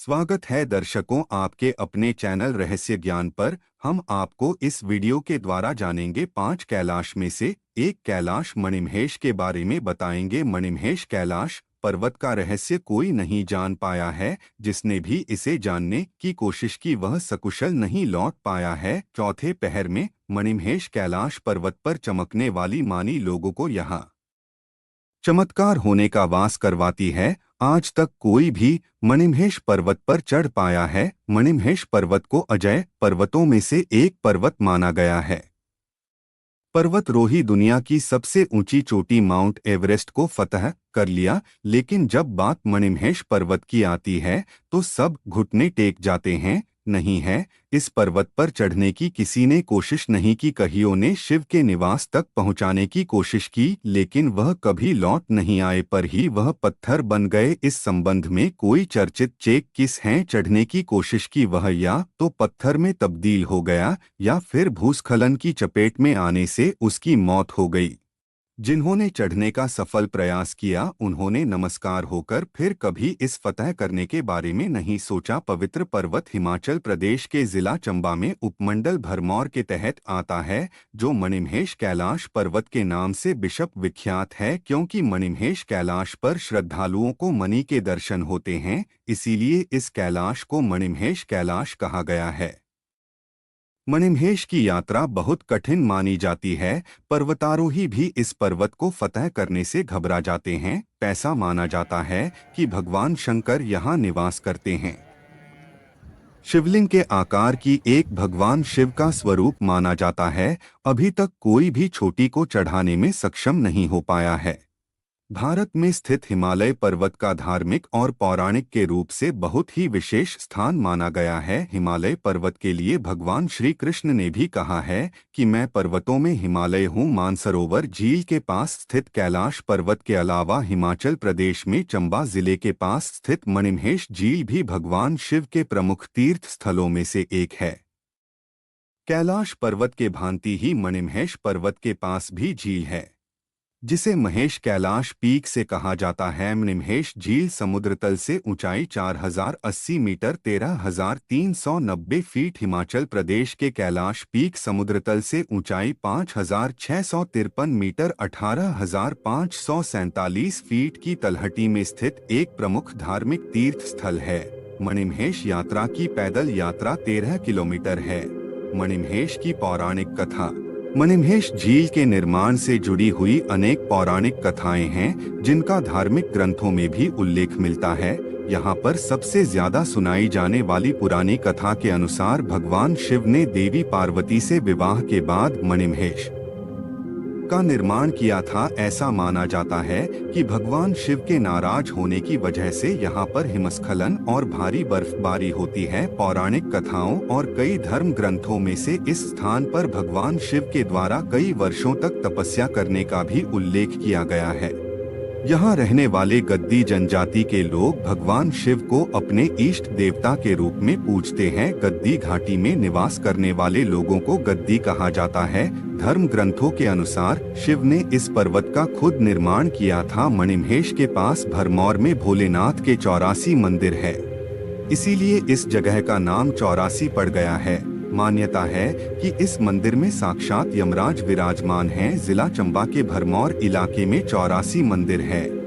स्वागत है दर्शकों आपके अपने चैनल रहस्य ज्ञान पर। हम आपको इस वीडियो के द्वारा जानेंगे 5 कैलाश में से एक कैलाश मणिमहेश के बारे में बताएंगे। मणिमहेश कैलाश पर्वत का रहस्य कोई नहीं जान पाया है। जिसने भी इसे जानने की कोशिश की वह सकुशल नहीं लौट पाया है। चौथे पहर में मणिमहेश कैलाश पर्वत पर चमकने वाली मानी लोगों को यहाँ चमत्कार होने का वास करवाती है। आज तक कोई भी मणिमहेश पर्वत पर चढ़ पाया है। मणिमहेश पर्वत को अजय पर्वतों में से एक पर्वत माना गया है। पर्वतरोही दुनिया की सबसे ऊंची चोटी माउंट एवरेस्ट को फतह कर लिया, लेकिन जब बात मणिमहेश पर्वत की आती है तो सब घुटने टेक जाते हैं। नहीं है, इस पर्वत पर चढ़ने की किसी ने कोशिश नहीं की। कईयों ने शिव के निवास तक पहुंचाने की कोशिश की, लेकिन वह कभी लौट नहीं आए, पर ही वह पत्थर बन गए। इस संबंध में कोई चर्चित चेक किस हैं चढ़ने की कोशिश की वह या तो पत्थर में तब्दील हो गया या फिर भूस्खलन की चपेट में आने से उसकी मौत हो गई। जिन्होंने चढ़ने का सफल प्रयास किया उन्होंने नमस्कार होकर फिर कभी इस फतह करने के बारे में नहीं सोचा। पवित्र पर्वत हिमाचल प्रदेश के जिला चंबा में उपमंडल भरमौर के तहत आता है, जो मणिमहेश कैलाश पर्वत के नाम से विश्व विख्यात है। क्योंकि मणिमहेश कैलाश पर श्रद्धालुओं को मणि के दर्शन होते हैं, इसीलिए इस कैलाश को मणिमहेश कैलाश कहा गया है। मणिमहेश की यात्रा बहुत कठिन मानी जाती है। पर्वतारोही भी इस पर्वत को फतह करने से घबरा जाते हैं। ऐसा माना जाता है कि भगवान शंकर यहाँ निवास करते हैं। शिवलिंग के आकार की एक भगवान शिव का स्वरूप माना जाता है। अभी तक कोई भी चोटी को चढ़ाने में सक्षम नहीं हो पाया है। भारत में स्थित हिमालय पर्वत का धार्मिक और पौराणिक के रूप से बहुत ही विशेष स्थान माना गया है। हिमालय पर्वत के लिए भगवान श्री कृष्ण ने भी कहा है कि मैं पर्वतों में हिमालय हूँ। मानसरोवर झील के पास स्थित कैलाश पर्वत के अलावा हिमाचल प्रदेश में चंबा जिले के पास स्थित मणिमहेश झील भी भगवान शिव के प्रमुख तीर्थ स्थलों में से एक है। कैलाश पर्वत के भांति ही मणिमहेश पर्वत के पास भी झील है, जिसे महेश कैलाश पीक से कहा जाता है। मणिमहेश झील समुद्र तल से ऊंचाई 4080 मीटर 13,390 फीट। हिमाचल प्रदेश के कैलाश पीक समुद्र तल से ऊंचाई 5,653 मीटर 18,547 फीट की तलहटी में स्थित एक प्रमुख धार्मिक तीर्थ स्थल है। मणिमहेश यात्रा की पैदल यात्रा 13 किलोमीटर है। मणिमहेश की पौराणिक कथा। मणिमहेश झील के निर्माण से जुड़ी हुई अनेक पौराणिक कथाएं हैं, जिनका धार्मिक ग्रंथों में भी उल्लेख मिलता है। यहाँ पर सबसे ज्यादा सुनाई जाने वाली पुरानी कथा के अनुसार भगवान शिव ने देवी पार्वती से विवाह के बाद मणिमहेश का निर्माण किया था। ऐसा माना जाता है कि भगवान शिव के नाराज होने की वजह से यहाँ पर हिमस्खलन और भारी बर्फबारी होती है। पौराणिक कथाओं और कई धर्म ग्रंथों में से इस स्थान पर भगवान शिव के द्वारा कई वर्षों तक तपस्या करने का भी उल्लेख किया गया है। यहाँ रहने वाले गद्दी जनजाति के लोग भगवान शिव को अपने इष्ट देवता के रूप में पूजते हैं। गद्दी घाटी में निवास करने वाले लोगों को गद्दी कहा जाता है। धर्म ग्रंथों के अनुसार शिव ने इस पर्वत का खुद निर्माण किया था। मणिमहेश के पास भरमौर में भोलेनाथ के 84 मंदिर है, इसीलिए इस जगह का नाम 84 पड़ गया है। मान्यता है कि इस मंदिर में साक्षात यमराज विराजमान हैं। जिला चंबा के भरमौर इलाके में 84 मंदिर है।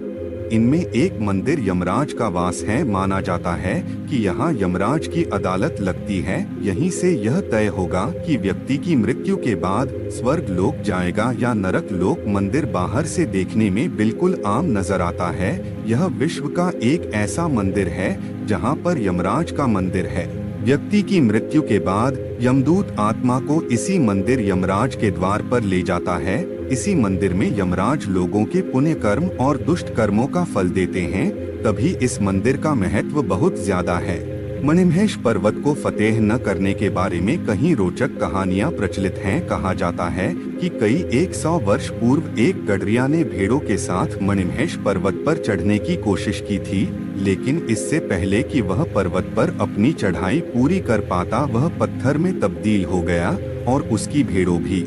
इनमें एक मंदिर यमराज का वास है। माना जाता है कि यहाँ यमराज की अदालत लगती है। यहीं से यह तय होगा कि व्यक्ति की मृत्यु के बाद स्वर्ग लोक जाएगा या नरक लोक। मंदिर बाहर से देखने में बिल्कुल आम नजर आता है। यह विश्व का एक ऐसा मंदिर है जहाँ पर यमराज का मंदिर है। व्यक्ति की मृत्यु के बाद यमदूत आत्मा को इसी मंदिर यमराज के द्वार पर ले जाता है। इसी मंदिर में यमराज लोगों के पुण्य कर्म और दुष्ट कर्मों का फल देते हैं, तभी इस मंदिर का महत्व बहुत ज्यादा है। मणिमहेश पर्वत को फतेह न करने के बारे में कई रोचक कहानियां प्रचलित हैं। कहा जाता है कि कई 100 वर्ष पूर्व एक गडरिया ने भेड़ों के साथ मणिमहेश पर्वत पर चढ़ने की कोशिश की थी, लेकिन इससे पहले कि वह पर्वत पर अपनी चढ़ाई पूरी कर पाता वह पत्थर में तब्दील हो गया और उसकी भेड़ों भी।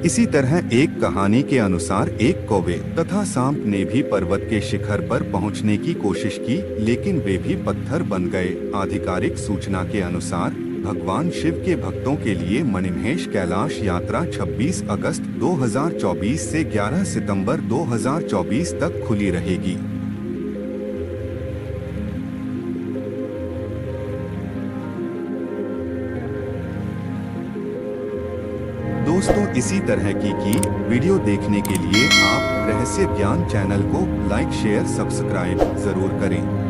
इसी तरह एक कहानी के अनुसार एक कौवे तथा सांप ने भी पर्वत के शिखर पर पहुंचने की कोशिश की, लेकिन वे भी पत्थर बन गए। आधिकारिक सूचना के अनुसार भगवान शिव के भक्तों के लिए मणिमहेश कैलाश यात्रा 26 अगस्त 2024 से 11 सितंबर 2024 तक खुली रहेगी। दोस्तों, इसी तरह की वीडियो देखने के लिए आप रहस्य ज्ञान चैनल को लाइक शेयर सब्सक्राइब जरूर करें।